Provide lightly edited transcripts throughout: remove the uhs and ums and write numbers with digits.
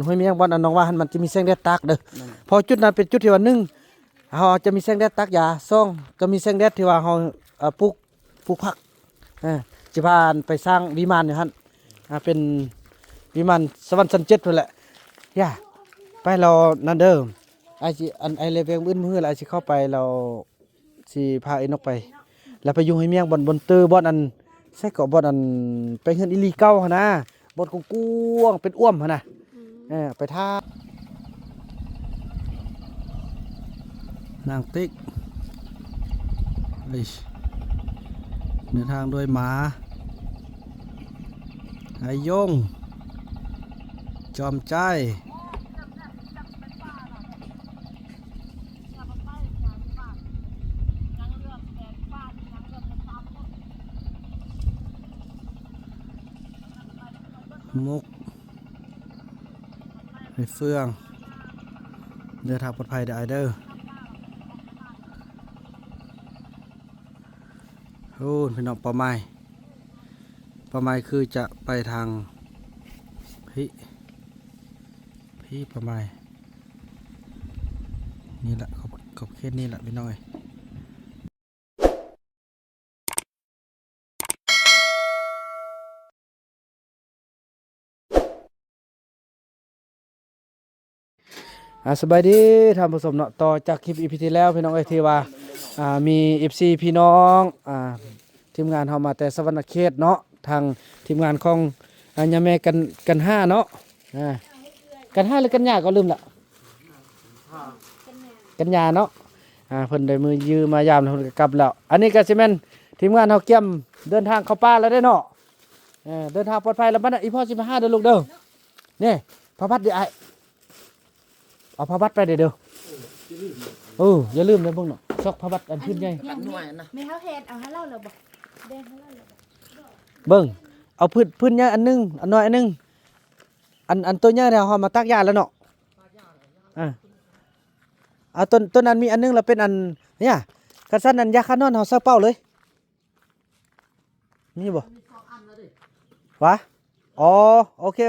ห้วยเมียงบ่อนอันน้องว่ามันจะมีแสงแดดตักเด้อพอจุดนั้นเป็นจุดที่ว่า1เฮาจะมีแสงแดดตักยา2ก็มีแสงแดดที่ว่าเฮาปลูกผักสิพาไปสร้างวิมานอยู่หั่นเป็นวิมานสวรรค์ชั้น7พุ่นแหละย่าไปเรานั่นเด้อไอ้สิไอ้เลเวงมื้อมื้อแล้วไอ้สิเข้าไปเราสิพาไอ้นกไปแล้วไปอยู่ห้วยเมียงบนเตอบ่อนอันใส่เกาะบ่อนอันไปเฮือนอีหลีเก่าหั่นนะบ่อนกว้างๆเป็นอ้วมหั่นน่ะไปท่านางติ๊กเดินทางโดยหมาไอยงจอมใจมุกไอเฟืองเดินทางปลอดภัยเด้อไอเด้อโอ้พี่น้องป่าไม้คือจะไปทางพี่ป่าไม้นี่แหละขอบเขตนี่แหละพี่น้อยสบายดีท่านผู้ชมเนาะต่อจากคลิปอีพีที่แล้วพี่น้องที่ว่ามี FC พี่น้องทีมงานเฮามาแต่สวรรณเขตเนาะทางทีมงานของยาแม่กัน5เนาะกัน5หรือกันยาก็ลืมละกันยาเนาะเพิ่นได้มือยืมมายามแล้วเพิ่นก็กลับแล้วอันนี้ก็สิแม่นทีมงานเฮาเกี่ยมเดินทางเข้าป่าแล้วได้เนาะเดินทางปลอดภัยแล้วบัดอีพ่อสิมาหาเด้อลูกเด้อนี่พระพัดดิไอเอาพระบัตรไปเด้ออย่าลืมนะพวกเนาะซอกพระบัตรอันขึ้นใหญ่ไม่เฮาเฮ็ดเอาให้เราเลยบ่แดงให้เราเลยเบิ่งเอาพื้นใหญ่อันนึงอันน้อยอันนึงอันตัวใหญ่เนี่ยเฮามาตักยาแล้วเนาะเอาต้นนั้นมีอันนึงแล้วเป็นอันเนี่ยกระสันอันยาคานอนเฮาซักเป้าเลยมีบ่วะอ๋อโอเค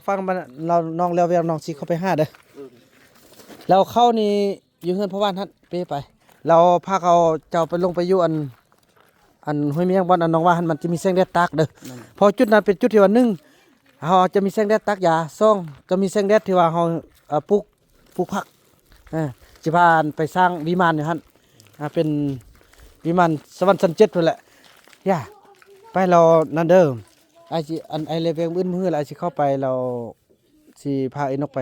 ฟังมันเราน้องเลี้ยวเวียงน้องสิเข้าไปหาเด้อเราเข้านี่อยู่เฮือนพ่อบ้านท่านไปเราพาเขาเจ้าไปลงไปอยู่อันห้วยเมียงบ่อนอันน้องว่ามันจะมีแสงแดดตักเด้อพอจุดนั้นเป็นจุดที่ว่า1เฮาจะมีแสงแดดตักยา2ก็มีแสงแดดที่ว่าเฮาปลูกผักสิพาไปสร้างวิมานอยู่หั่นเป็นวิมานสวรรค์ชั้น7พุ่นแหละย่าไปเรานั่นเด้อไอ้เลเวงมื้อแล้วไอ้สิเข้าไปเราสิพาไอ้นกไป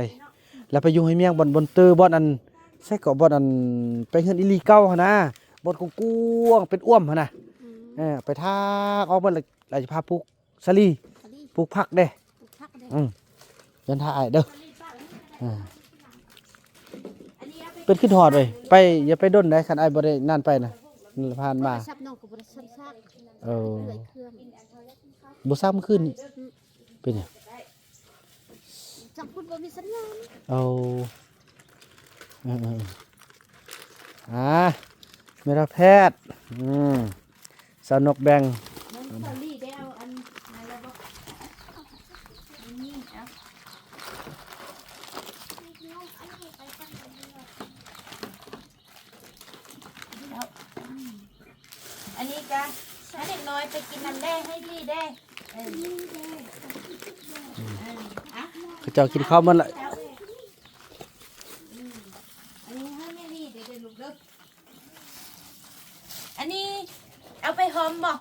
แล้วไปอยู่ห้วยเมียงบนเตอบ่อนอันใส่เกาะบ่อนอันไปเฮือนอีหลีเก่าหั่นนะบ่อนกว้างๆเป็นอ้วมหั่นน่ะไปทางออกบ่อนแล้วสิพาปลูกสลีปลูกผักเด้ยันท่าไอ้เด้อเป็นขึ้นฮอดเว้ยไปอย่าไปด้นได้คันไอ้บ่ได้นั่นไปน่ะผ่านมาบ่ซ้ำขึ้นเป็นหยังจังพูดบ่มีสัญญาณเมราแพทย์สนกแบงอันนี้ก็ให้เด็กน้อยไปกินน้ำแดงให้พี่แดงเขาเจ้ากินข้าวมันละอันนี้ให้แม่พี่เดี๋ยวลูกเด้ออันนี้เอาไปหอมบ่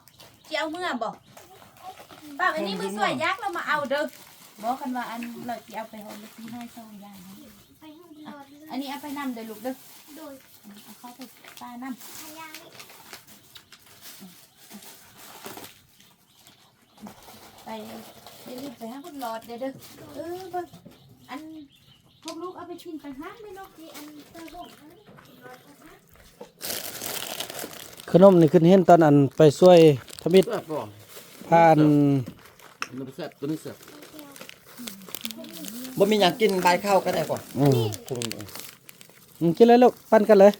จะเอาเมื่อบ่ป้าอันนี้มือสวยยักษ์เรามาเอาเด้อบอกกันว่าอันเราจะเอาไปหอมแล้วพี่ให้2อย่างอันนี้เอาไปนำเดี๋ยวลูกเด้อเอาเข้าไปป้านำไปรีบไปหาคนหลอดเด้อเบิ่งอันพวกลูกเอาไปกินไปหาไม่นกที่อันเตอร์บ่ขนมนี่ขึ้นเห็นตอนอันไปช่วยทมิตรผ่านตัวนี้เสียบบ่มีอยากกินใบข้าวก็ได้ก่อนกินเลยลูกปั้นกันเลย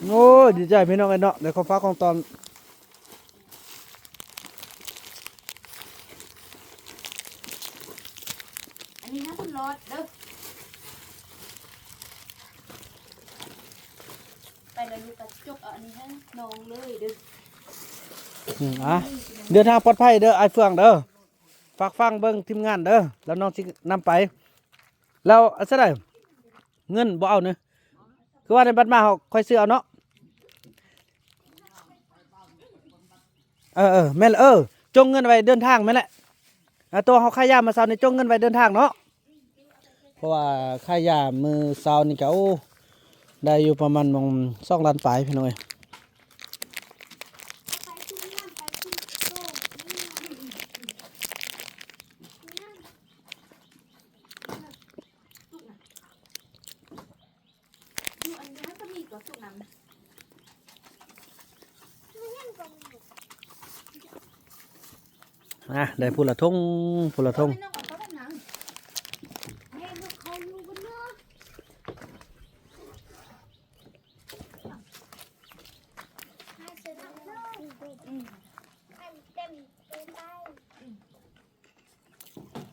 โอ้ยดีใจพี่น้องไอ้เนาะได้ของฟ้ากของตอน อันนี้นะคุณรอดเด้อไปแล้วลูกกระจกเอาอันนี้ให้น้องเลยเด้อ เดินทางปลอดภัยเด้อไอ้เฟืองเด้อฝากฟังเบิ่งทีมงานเด้อแล้วน้องสินำไป แล้วอันซะได้เงินบ่เอาเนอะคือว่าในบัตรมาเขาค่อยซื้อเอาเนาะแม่นจงเงินไว้เดินทางแม่นแหละตัวเขาค่ายามาเช้านี่จงเงินไว้เดินทางเนาะเพราะว่าค่ายามือเช้านี่ก็โอ้ได้อยู่ประมาณมอง2 ล้านปลายพี่น้อยอันนี้ก็มีตัวสุกน้ำ ได้พูละทงพูละทง ไม่ต้องเอาเข้าด้านหลังให้ลูกเขาลูกกันเนาะ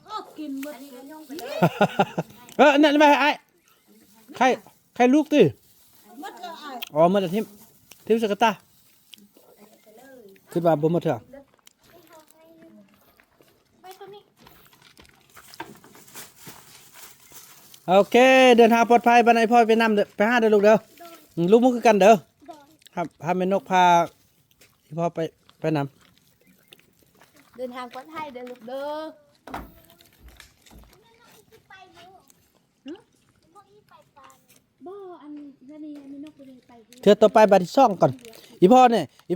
โอ้กินหมดเลยย่องไปเลย นั่นไม่ไอ้ใครลูกติ หมดเลยไอ้ อ๋อมาจากทิมสกัตตาขึ้นมาบ่มาเถอะ ไปตัวนี้ โอเคเดินทางปลอดภัยบันไดพ่อไปนำเด้อไปหาเด้อลูกเด้อลูกมุกคือกันเด้อครับพาแม่นกพาที่พ่อไปน เดินทางปลอดภัยเด้อลูกเด้อ บ่อันนี้มีนกไปเลยไป ำเทือต่อไปบัดที่2ก่อนอีพ่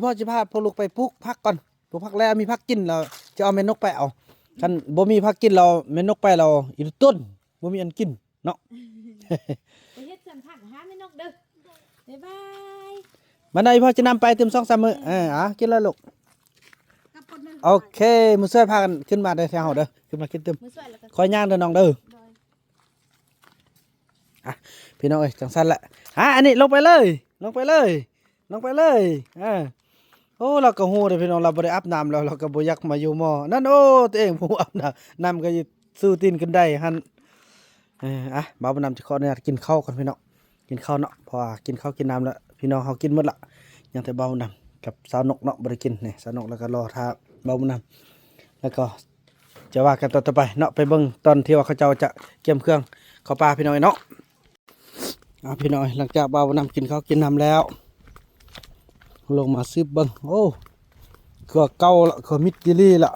อจะพาพวกลูกไปปลูกผักก่อนปลูกผักแล้วมีผักกินเราจะเอาแม่นกไปเอาคันบ่มีผักกินเราแม่นกไปเราอีกต้นบ่มีอันกินเนาะ ไปเฮ็ดสวนผักหาแม่นกเด้อบ๊ายบาย บันไดพ่อจะนำไปเต็ม2-3 มื้อกินแล้วลูก กับคนนึง โอเคมื้อช่วยพากันขึ้นมาได้แถวเฮาเด้อขึ้นมากินเต็ม มือสวยแล้วก็ คอยย่างเด้อน้องเด้อ โดย พี่น้องเอ้ยจังสั้นแหละอันนี้ลงไปเลยลงไปเลยโอ้เราก็ฮู้เด้อพี่น้องเราบ่ได้อาบน้ำแล้วเราก็บ่อยากมาอยู่หม้อนั่นโอ้ตัวเองผู้อาบน้ำก็อยู่สู้ตีนขึ้นได้หั่นบ่าวบ่น้ำจะขออนุญาตกินข้าวก่อนพี่น้องกินข้าวเนาะเพราะว่ากินข้าวกินน้ำแล้วพี่น้องเฮากินหมดละยังแต่บ่าวบ่น้ำกับสาวนกเนาะบ่ได้กินนี่สาวนกแล้วก็รอท่าบ่าวบ่น้ำแล้วก็จะว่ากันต่อไปเนาะไปเบิ่งตอนที่ว่าเขาเจ้าจะเกี่ยมเครื่องเข้าป่าพี่น้องเนาะพี่น้อยหลังจากบ่าวนำกินข้าวกินน้ำแล้วลงมาซื้อเบิ้งโอ้ก็เก่าละก็มิดกิลี่ละ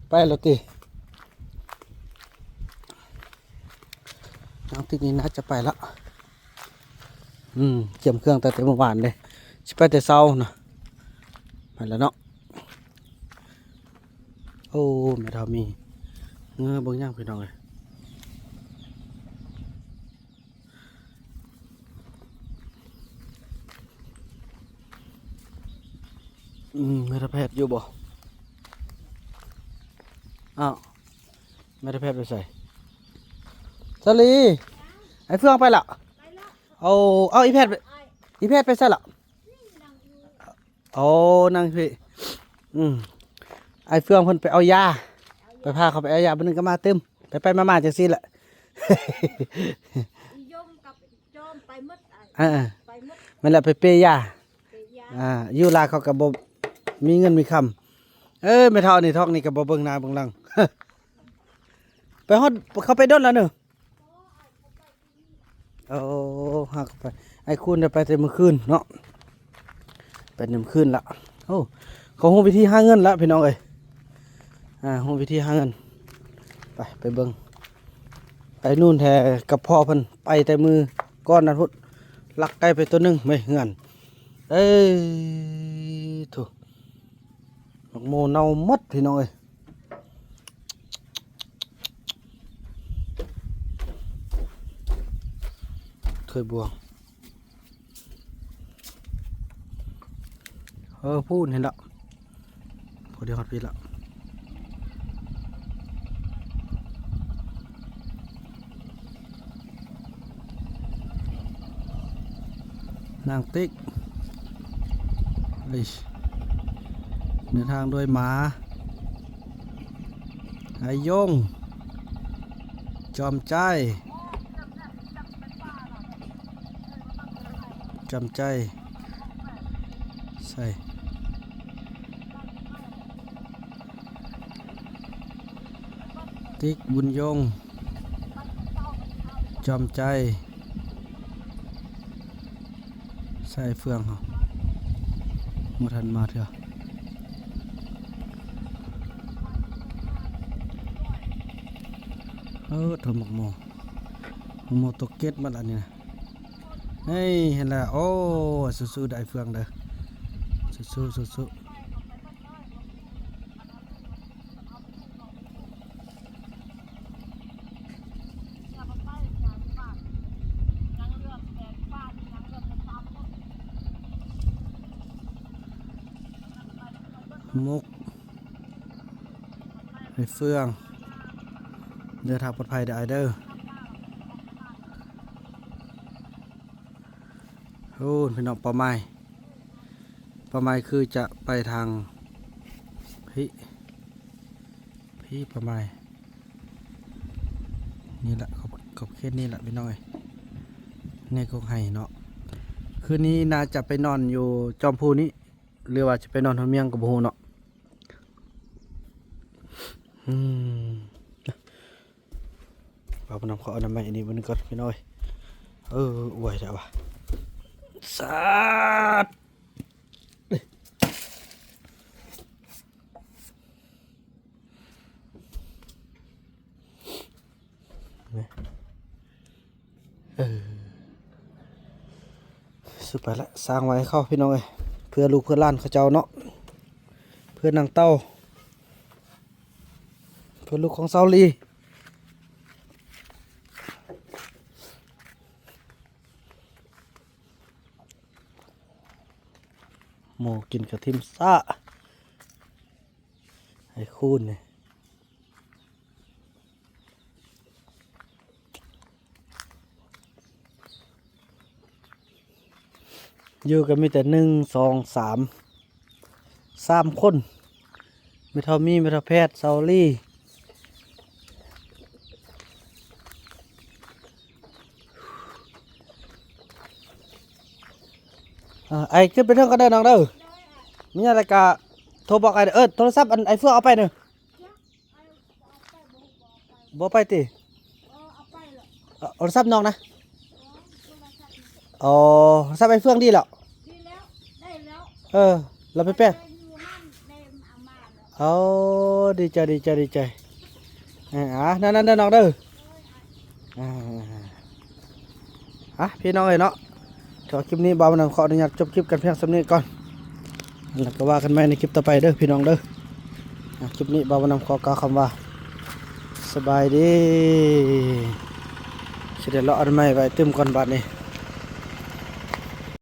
ไปแล้วติน้องติ๊กนี่น่าจะไปละเกี่ยมเครื่องแต่เมื่อวานเลยสิไปแต่เช้านะไปแล้วเนาะโอ้แม่ทามีเงือบางอย่างพี่น้องเลยแม่ทัพแพทย์อยู่บ่อ้าวแม่ทัพแพทย์ไปใส่สลีไอ้เฟืองไปละเอาอีแพทย์ไปใส่ละเอานั่งพี่ไอ้เฟืองเพิ่นไปเอายาไปพาเขาไปเอายาเพิ่นก็มาเต็มไปมาจังซี่แหละ ยมกับจอมไปหมด ไปหมด มันแหละไปเปย์ยา ไปยา อยู่ลาเขาก็บ่มีเงินมีคำไม่เท่านี่ทอกนี่ก็บ่เบิ่งหน้าเบิ่งหลัง ไปฮอดเขาไปดนแล้วเนอะโอ้หักไปไอ้คุณจะไปแต่มื้อคืนเนาะไปมื้อคืนละโอ้เขาฮู้วิธีหาเงินละพี่น้องเอ้ยฮู้วิธีหาเงินไปเบิ่งไปนู่นแท้กับพ่อเพิ่นไปแต่มือก้อนนั้นพุ่นลักไก่ไปตัวหนึงไม่เงินถูกโมเน่าหมดพี่น้องเอ้ยเคยบวงพูดเห็นละพอดีฮอตพี่ละ นางติ๊กเดินทางด้วยหมาไอยงจอมใจใส่ติ๊กบุญยงจอมใจใส่เฟืองเหรอมาทันมาเถอะโทรหมกโมตกเก็ตมันอันนี้นะเฮ้ยเห็นแล้วโอ้สู้ๆได้เฟืองเด้อสู้มุกไอ้เฟืองเดินทางปลอดภัยได้เด้อโอ้พี่น้องป่าไม้คือจะไปทางพี่ป่าไม้นี่แหละขอบเขตนี่แหละพี่น้อยนี่ก็ให้เนาะคืนนี้น่าจะไปนอนอยู่จอมพูนี้หรือว่าจะไปนอนทำเมียงกับโบเนาะเอาน้ำขอเอาน้ำใหม่อันนี้มันก่อนพี่น้อยอวยแล้ววะสาดสุดไปละสร้างไว้เข้าพี่น้องเอ้ยเพื่อลูกเพื่อหล้านเขาเจ้าเนาะเพื่อนางเต้าเพื่อลูกของเซาลีหมูกินกระทิมซ่าไอ้คูนเนี่ยอยู่กันมีแต่3 คนไม่เท่ามีไม่เท่าแพทย์เซาลี่ไอ้ขึ้นไปเรื่องก็ได้น้องเด้อมีอะไรกะโทรบอกไอ้โทรศัพท์อันไอ้เฟื่องเอาไปเนอะบ่ไปติโทรศัพท์น้องนะอ๋อโทรศัพท์ไอ้เฟื่องดีแล้วเราไปแป้งเอาดีใจนั่นน้องเด้อพี่น้องเอ้ยเนาะขอคลิปนี้บ่าวน้ำขออนุญาตจบคลิปกันเพียงสำนี้ก่อนแล้วก็ว่ากันใหม่ในคลิปต่อไปเด้อพี่น้องเด้อคลิปนี้บ่าวน้ำขอกล่าวคำว่าสบายดีเสด็จเลาะอันใหม่ไว้ตึมก่อนบัดนี้